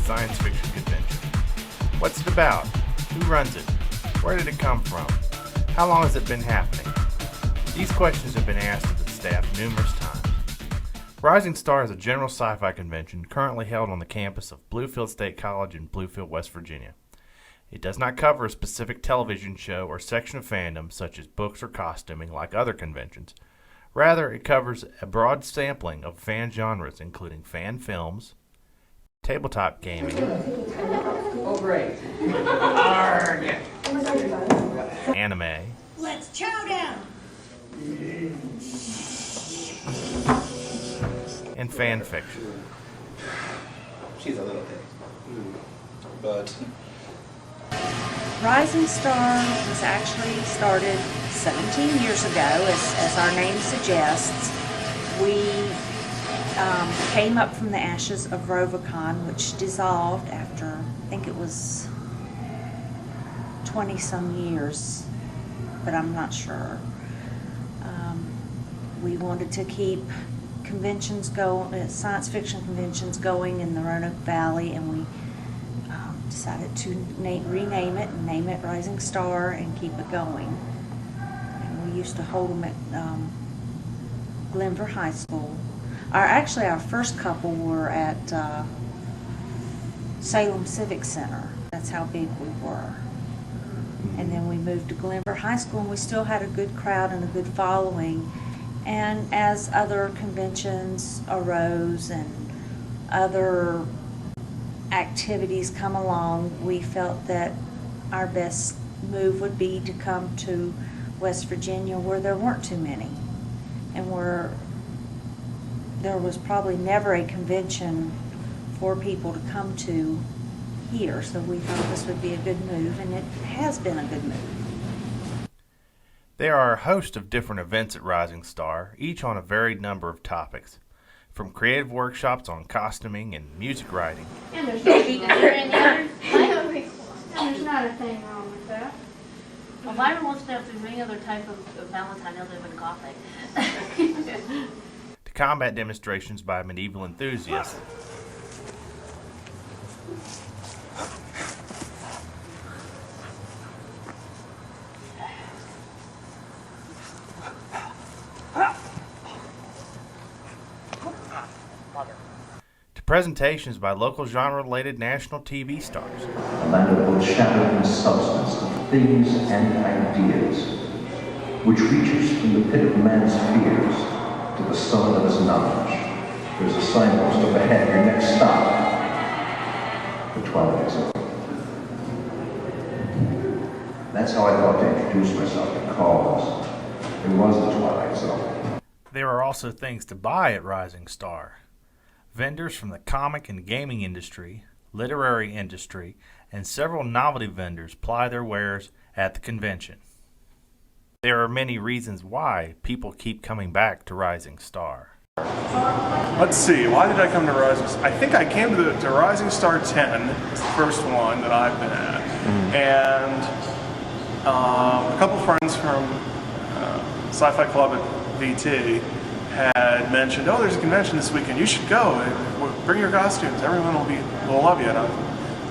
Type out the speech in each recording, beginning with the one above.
science fiction convention. What's it about? Who runs it? Where did it come from? How long has it been happening? These questions have been asked of the staff numerous times. Rising Star is a general sci-fi convention currently held on the campus of Bluefield State College in Bluefield, West Virginia. It does not cover a specific television show or section of fandom such as books or costuming like other conventions. Rather, it covers a broad sampling of fan genres including fan films, tabletop gaming, anime, let's chow down! and fan fiction. She's a little bit. But Rising Star was actually started 17 years ago, as our name suggests. We came up from the ashes of Rovacon, which dissolved after, I think it was 20-some years, but I'm not sure. We wanted to keep conventions science fiction conventions going in the Roanoke Valley, and we decided to rename it and name it Rising Star and keep it going. And we used to hold them at Glenver High School. Our first couple were at Salem Civic Center. That's how big we were. And then we moved to Glenver High School, and we still had a good crowd and a good following. And as other conventions arose and other activities come along, we felt that our best move would be to come to West Virginia, where there weren't too many, and where there was probably never a convention for people to come to here. So we thought this would be a good move, and it has been a good move. There are a host of different events at Rising Star, each on a varied number of topics, from creative workshops on costuming and music writing. And there's no beating in the other. And there's not a thing wrong with that. Well, Byron wants to know if there's any other type of Valentine other than Gothic. To combat demonstrations by medieval enthusiasts. To presentations by local genre-related national TV stars. A land of both shadow and substance, of things and ideas, which reaches from the pit of man's fears to the summit of his knowledge. There's a signpost up ahead, your next stop. The Twilight Zone. That's how I thought to introduce myself, because it was the Twilight Zone. There are also things to buy at Rising Star. Vendors from the comic and gaming industry, literary industry, and several novelty vendors ply their wares at the convention. There are many reasons why people keep coming back to Rising Star. Let's see, why did I come to Rising Star? I think I came to Rising Star 10. It's the first one that I've been at. And a couple friends from Sci-Fi Club at VT had mentioned, oh, there's a convention this weekend, you should go, bring your costumes, everyone will love you. And I'm,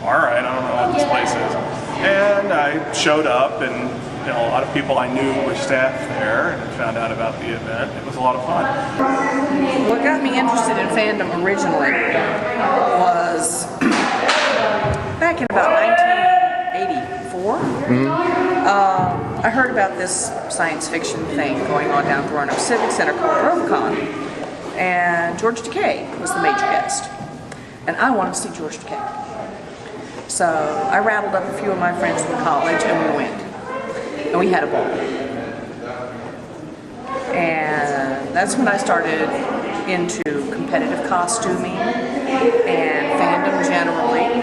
all right, I don't know what this place is. And I showed up, and a lot of people I knew were staff there, and found out about the event. It was a lot of fun. What got me interested in fandom originally was back in about 1984. I heard about this science fiction thing going on down at the Roanoke Civic Center called Rovacon, and George Takei was the major guest, and I wanted to see George Takei. So I rattled up a few of my friends from college, and we went, and we had a ball. And that's when I started into competitive costuming and fandom generally,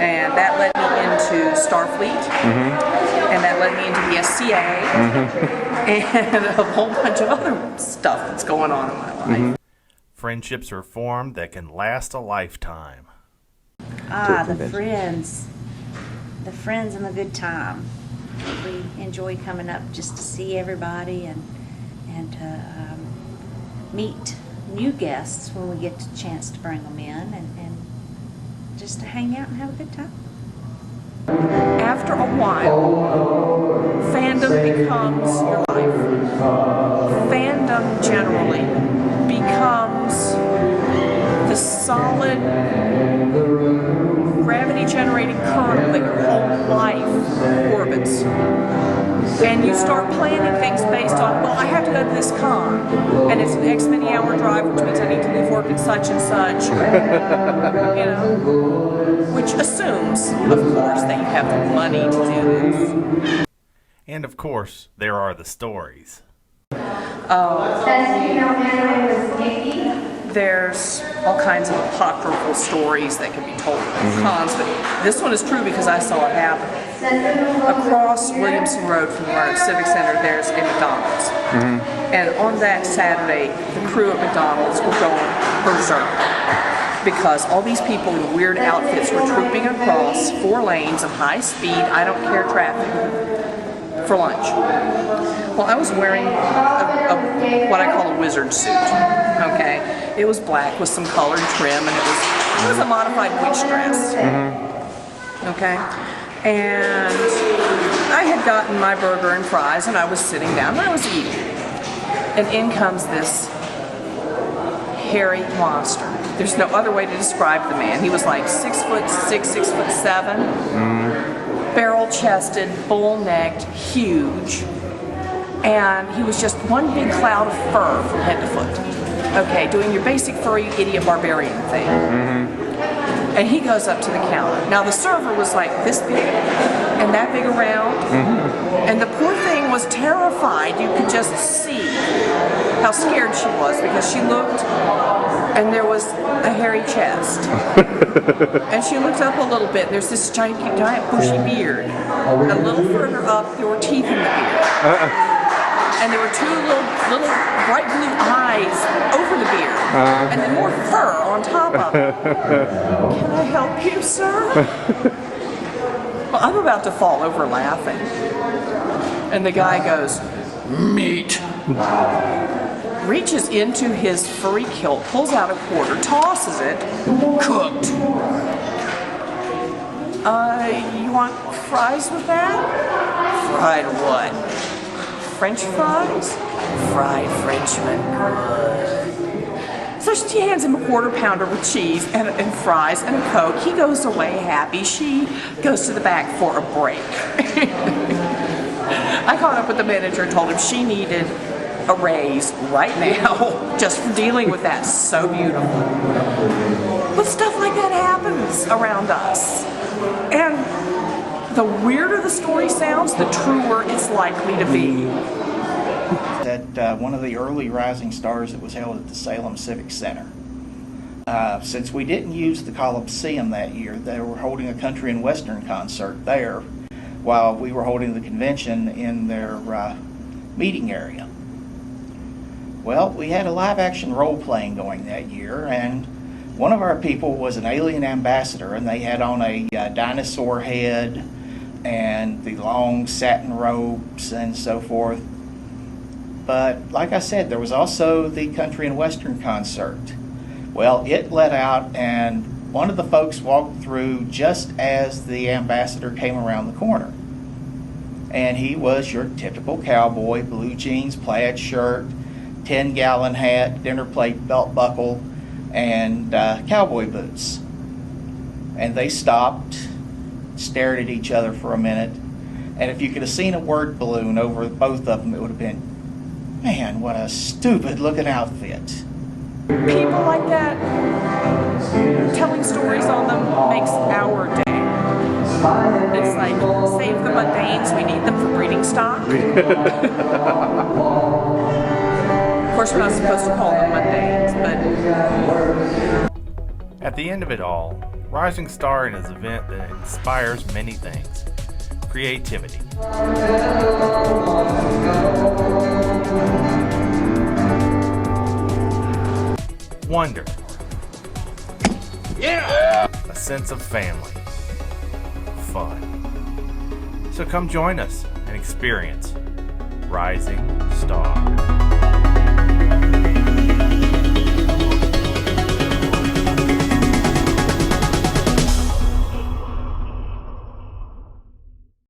and that led me into Starfleet. And that led me into the SCA, and a whole bunch of other stuff that's going on in my life. Friendships are formed that can last a lifetime. The friends. The friends and the good time. We enjoy coming up just to see everybody and to meet new guests when we get the chance to bring them in, and just to hang out and have a good time. After a while, fandom becomes your life. Fandom generally becomes the solid gravity-generating kernel that your whole life orbits. And you start planning things based on, well, I have to go to this con, and it's an X many hour drive, which means I need to leave work at such and such, you know, which assumes, of course, that you have the money to do this. And of course, there are the stories. There's all kinds of apocryphal stories that can be told at cons, but this one is true because I saw it happen. Across Williamson Road from the Roanoke Civic Center, there's a McDonald's. And on that Saturday, the crew at McDonald's were going berserk because all these people in weird outfits were trooping across 4 lanes of high speed, I don't care traffic for lunch. Well, I was wearing what I call a wizard suit. Okay, it was black with some colored trim, and it was a modified witch dress. Okay, and I had gotten my burger and fries, and I was sitting down and I was eating. And in comes this hairy monster. There's no other way to describe the man. He was like 6'6", 6'7", barrel-chested, bull-necked, huge, and he was just one big cloud of fur from head to foot. Okay, doing your basic furry idiot barbarian thing. And he goes up to the counter. Now the server was like this big and that big around, and the poor thing was terrified. You could just see how scared she was because she looked, and there was a hairy chest. And she looked up a little bit, and there's this giant bushy beard. A little further up, there were teeth in the beard. And there were 2 little bright blue eyes over the beard, and then more fur on top of it. Can I help you, sir? Well, I'm about to fall over laughing. And the guy goes, meat. Reaches into his furry kilt, pulls out a quarter, tosses it, cooked. You want fries with that? Fried what? French fries? Fried Frenchman. So she hands him a quarter pounder with cheese and fries and a Coke. He goes away happy. She goes to the back for a break. I caught up with the manager and told him she needed a raise right now just for dealing with that so beautiful. But stuff like that happens around us. And the weirder the story sounds, the truer it's likely to be. At one of the early Rising Stars that was held at the Salem Civic Center. Since we didn't use the Coliseum that year, they were holding a country and western concert there while we were holding the convention in their meeting area. Well, we had a live action role playing going that year, and one of our people was an alien ambassador, and they had on a dinosaur head and the long satin robes and so forth. But like I said, there was also the country and western concert. Well, it let out, and one of the folks walked through just as the ambassador came around the corner. And he was your typical cowboy, blue jeans, plaid shirt, 10-gallon hat, dinner plate belt buckle, and cowboy boots. And they stopped, stared at each other for a minute, and if you could have seen a word balloon over both of them, it would have been, man, what a stupid looking outfit. People like that, telling stories on them makes our day. It's like, save the mundanes, we need them for breeding stock. Of course, we're not supposed to call them mundanes, but... At the end of it all, Rising Star is an event that inspires many things. Creativity. Wonder. Yeah! A sense of family. Fun. So come join us and experience Rising Star.